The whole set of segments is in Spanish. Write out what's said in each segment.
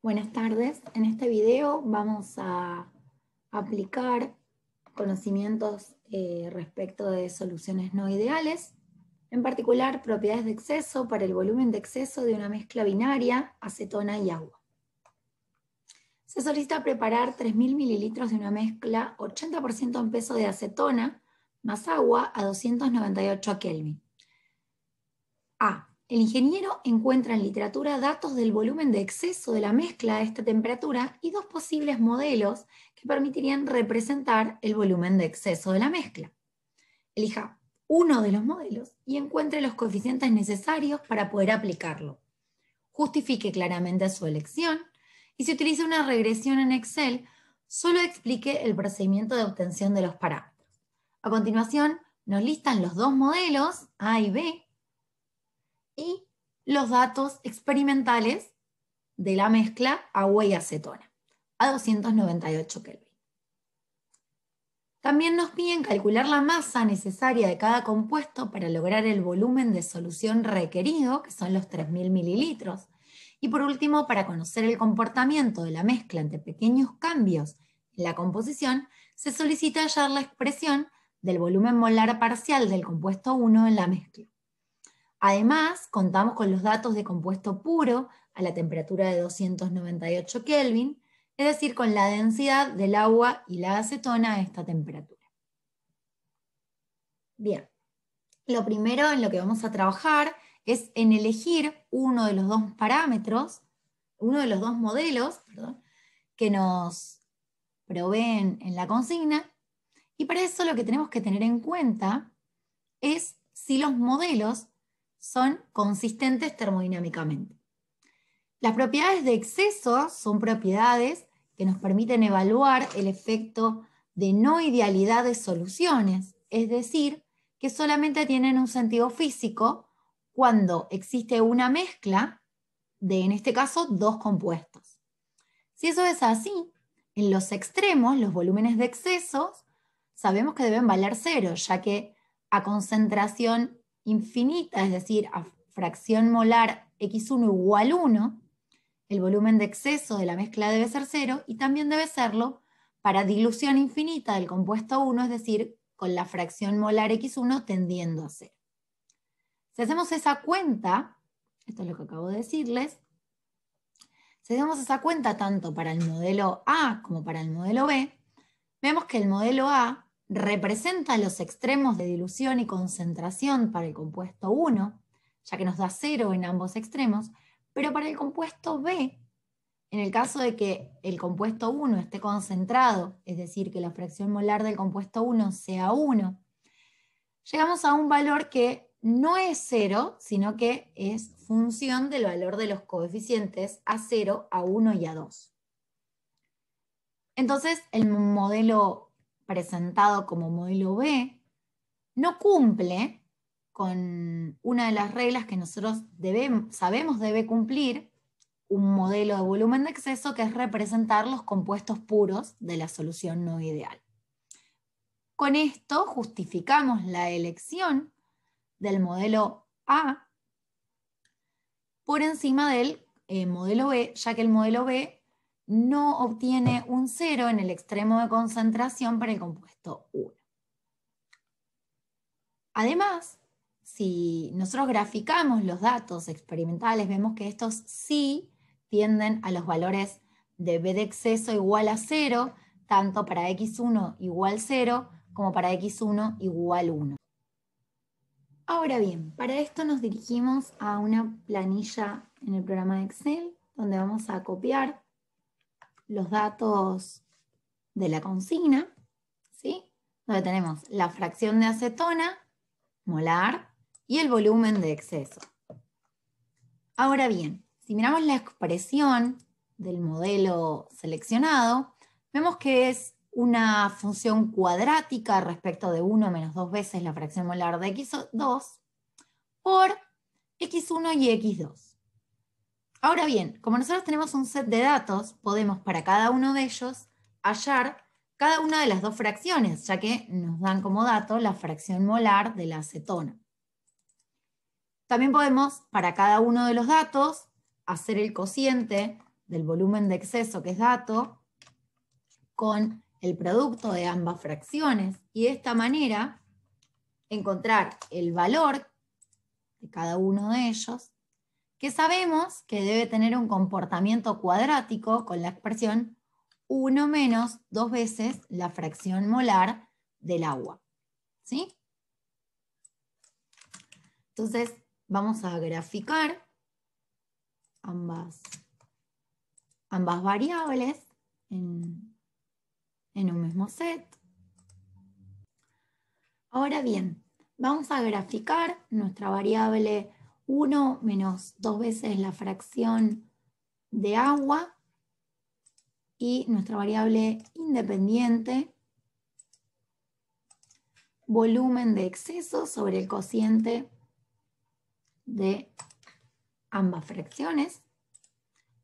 Buenas tardes. En este video vamos a aplicar conocimientos respecto de soluciones no ideales, en particular propiedades de exceso para el volumen de exceso de una mezcla binaria, acetona y agua. Se solicita preparar 3.000 mililitros de una mezcla 80% en peso de acetona más agua a 298 Kelvin. A. El ingeniero encuentra en literatura datos del volumen de exceso de la mezcla a esta temperatura y dos posibles modelos que permitirían representar el volumen de exceso de la mezcla. Elija uno de los modelos y encuentre los coeficientes necesarios para poder aplicarlo. Justifique claramente su elección y si utiliza una regresión en Excel, solo explique el procedimiento de obtención de los parámetros. A continuación, nos listan los dos modelos, A y B, y los datos experimentales de la mezcla agua y acetona a 298 Kelvin. También nos piden calcular la masa necesaria de cada compuesto para lograr el volumen de solución requerido, que son los 3.000 mililitros. Y por último, para conocer el comportamiento de la mezcla ante pequeños cambios en la composición, se solicita hallar la expresión del volumen molar parcial del compuesto 1 en la mezcla. Además, contamos con los datos de compuesto puro a la temperatura de 298 Kelvin, es decir, con la densidad del agua y la acetona a esta temperatura. Bien, lo primero en lo que vamos a trabajar es en elegir uno de los dos parámetros, uno de los dos modelos, que nos proveen en la consigna, y para eso lo que tenemos que tener en cuenta es si los modelos son consistentes termodinámicamente. Las propiedades de exceso son propiedades que nos permiten evaluar el efecto de no idealidad de soluciones, es decir, que solamente tienen un sentido físico cuando existe una mezcla de, en este caso, dos compuestos. Si eso es así, en los extremos, los volúmenes de excesos, sabemos que deben valer cero, ya que a concentración infinita, es decir, a fracción molar x1 igual 1, el volumen de exceso de la mezcla debe ser 0 y también debe serlo para dilución infinita del compuesto 1, es decir, con la fracción molar x1 tendiendo a 0. Si hacemos esa cuenta, esto es lo que acabo de decirles, si hacemos esa cuenta tanto para el modelo A como para el modelo B, vemos que el modelo A representa los extremos de dilución y concentración para el compuesto 1, ya que nos da 0 en ambos extremos, pero para el compuesto B, en el caso de que el compuesto 1 esté concentrado, es decir, que la fracción molar del compuesto 1 sea 1, llegamos a un valor que no es 0, sino que es función del valor de los coeficientes A0, A1 y A2. Entonces, el modelo presentado como modelo B no cumple con una de las reglas que nosotros sabemos debe cumplir un modelo de volumen de exceso, que es representar los compuestos puros de la solución no ideal. Con esto justificamos la elección del modelo A por encima del modelo B, ya que el modelo B no obtiene un 0 en el extremo de concentración para el compuesto 1. Además, si nosotros graficamos los datos experimentales, vemos que estos sí tienden a los valores de B de exceso igual a 0, tanto para x1 igual 0 como para x1 igual 1. Ahora bien, para esto nos dirigimos a una planilla en el programa de Excel, donde vamos a copiar los datos de la consigna, ¿sí? Donde tenemos la fracción de acetona molar y el volumen de exceso. Ahora bien, si miramos la expresión del modelo seleccionado, vemos que es una función cuadrática respecto de 1 menos 2 veces la fracción molar de x2 por x1 y x2. Ahora bien, como nosotros tenemos un set de datos, podemos para cada uno de ellos hallar cada una de las dos fracciones, ya que nos dan como dato la fracción molar de la acetona. También podemos, para cada uno de los datos, hacer el cociente del volumen de exceso, que es dato, con el producto de ambas fracciones. Y de esta manera encontrar el valor de cada uno de ellos, que sabemos que debe tener un comportamiento cuadrático con la expresión 1 menos 2 veces la fracción molar del agua. ¿Sí? Entonces vamos a graficar ambas variables en un mismo set. Ahora bien, vamos a graficar nuestra variable 1 menos 2 veces la fracción de agua y nuestra variable independiente, volumen de exceso sobre el cociente de ambas fracciones.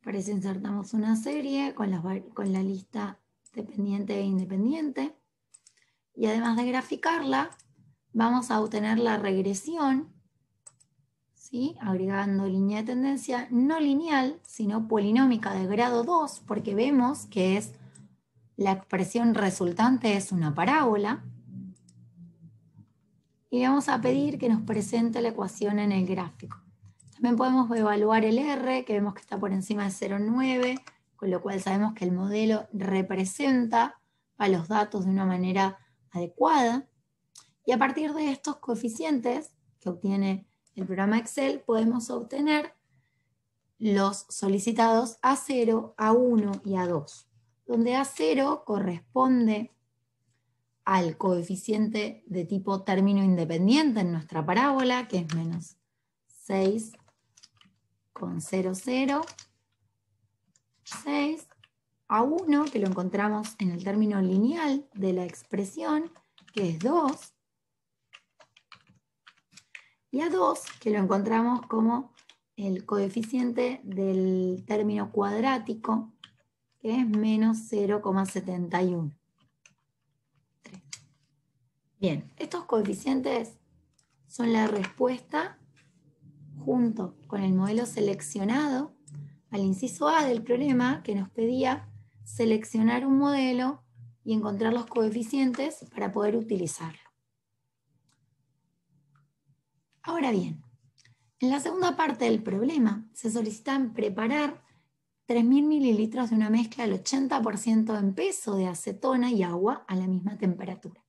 Para eso insertamos una serie con la lista dependiente e independiente. Y además de graficarla, vamos a obtener la regresión, ¿sí? Agregando línea de tendencia no lineal, sino polinómica de grado 2, porque vemos que la expresión resultante es una parábola. Y le vamos a pedir que nos presente la ecuación en el gráfico. También podemos evaluar el R, que vemos que está por encima de 0,9, con lo cual sabemos que el modelo representa a los datos de una manera adecuada. Y a partir de estos coeficientes que obtiene el programa Excel, podemos obtener los solicitados A0, A1 y A2, donde A0 corresponde al coeficiente de tipo término independiente en nuestra parábola, que es menos 6,0006, A1, que lo encontramos en el término lineal de la expresión, que es 2, y A2, que lo encontramos como el coeficiente del término cuadrático, que es menos 0,71. Bien, estos coeficientes son la respuesta junto con el modelo seleccionado al inciso A del problema, que nos pedía seleccionar un modelo y encontrar los coeficientes para poder utilizarlo. Ahora bien, en la segunda parte del problema se solicitan preparar 3.000 mililitros de una mezcla al 80% en peso de acetona y agua a la misma temperatura.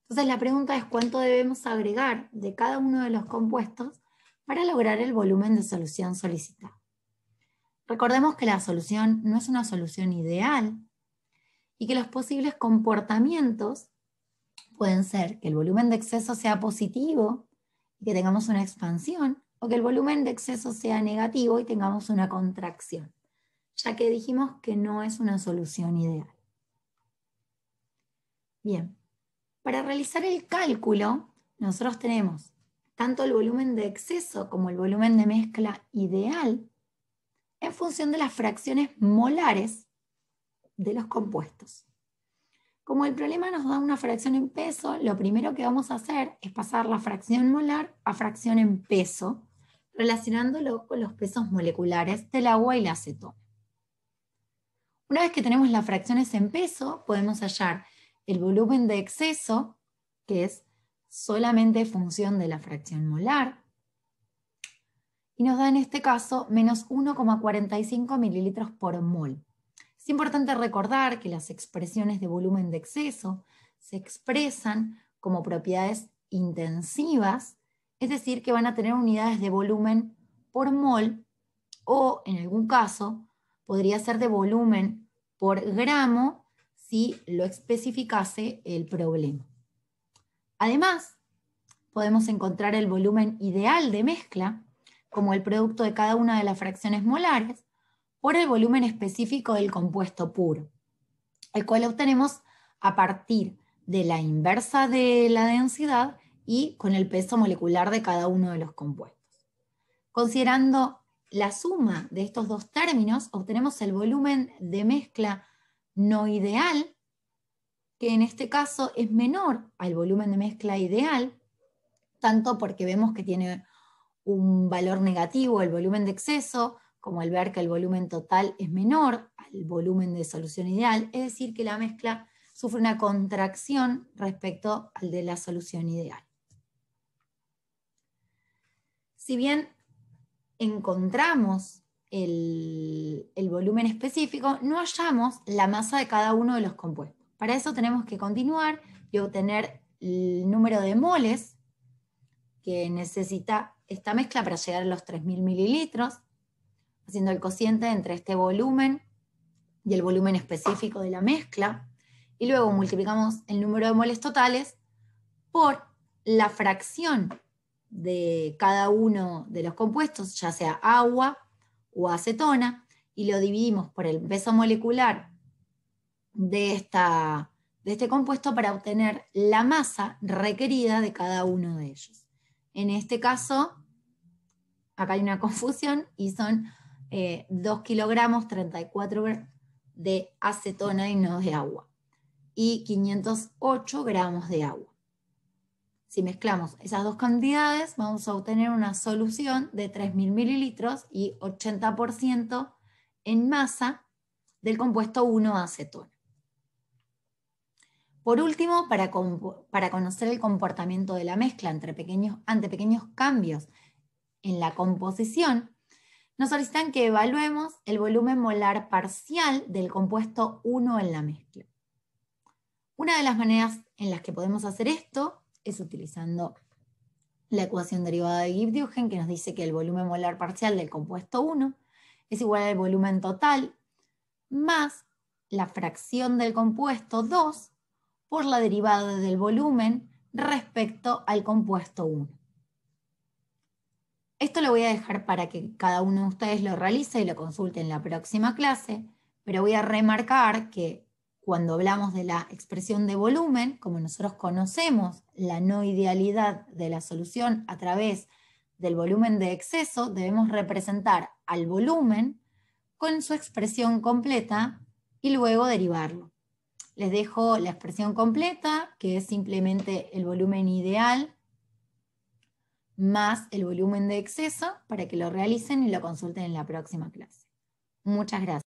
Entonces la pregunta es cuánto debemos agregar de cada uno de los compuestos para lograr el volumen de solución solicitado. Recordemos que la solución no es una solución ideal y que los posibles comportamientos pueden ser que el volumen de exceso sea positivo y que tengamos una expansión, o que el volumen de exceso sea negativo y tengamos una contracción, ya que dijimos que no es una solución ideal. Bien, para realizar el cálculo, nosotros tenemos tanto el volumen de exceso como el volumen de mezcla ideal en función de las fracciones molares de los compuestos. Como el problema nos da una fracción en peso, lo primero que vamos a hacer es pasar la fracción molar a fracción en peso, relacionándolo con los pesos moleculares del agua y la acetona. Una vez que tenemos las fracciones en peso, podemos hallar el volumen de exceso, que es solamente función de la fracción molar, y nos da en este caso menos 1,45 mililitros por mol. Es importante recordar que las expresiones de volumen de exceso se expresan como propiedades intensivas, es decir, que van a tener unidades de volumen por mol, o en algún caso podría ser de volumen por gramo si lo especificase el problema. Además, podemos encontrar el volumen ideal de mezcla como el producto de cada una de las fracciones molares por el volumen específico del compuesto puro, el cual obtenemos a partir de la inversa de la densidad y con el peso molecular de cada uno de los compuestos. Considerando la suma de estos dos términos, obtenemos el volumen de mezcla no ideal, que en este caso es menor al volumen de mezcla ideal, tanto porque vemos que tiene un valor negativo el volumen de exceso, como al ver que el volumen total es menor al volumen de solución ideal, es decir, que la mezcla sufre una contracción respecto al de la solución ideal. Si bien encontramos el volumen específico, no hallamos la masa de cada uno de los compuestos. Para eso tenemos que continuar y obtener el número de moles que necesita esta mezcla para llegar a los 3.000 mililitros, haciendo el cociente entre este volumen y el volumen específico de la mezcla, y luego multiplicamos el número de moles totales por la fracción de cada uno de los compuestos, ya sea agua o acetona, y lo dividimos por el peso molecular de este compuesto para obtener la masa requerida de cada uno de ellos. En este caso, acá hay una confusión y son 2 kilogramos 34 de acetona y no de agua, y 508 gramos de agua. Si mezclamos esas dos cantidades, vamos a obtener una solución de 3.000 mililitros y 80% en masa del compuesto 1-acetona. Por último, para conocer el comportamiento de la mezcla ante pequeños cambios en la composición, nos solicitan que evaluemos el volumen molar parcial del compuesto 1 en la mezcla. Una de las maneras en las que podemos hacer esto es utilizando la ecuación derivada de Gibbs-Duhem, que nos dice que el volumen molar parcial del compuesto 1 es igual al volumen total más la fracción del compuesto 2 por la derivada del volumen respecto al compuesto 1. Esto lo voy a dejar para que cada uno de ustedes lo realice y lo consulte en la próxima clase, pero voy a remarcar que cuando hablamos de la expresión de volumen, como nosotros conocemos la no idealidad de la solución a través del volumen de exceso, debemos representar al volumen con su expresión completa y luego derivarlo. Les dejo la expresión completa, que es simplemente el volumen ideal más el volumen de exceso, para que lo realicen y lo consulten en la próxima clase. Muchas gracias.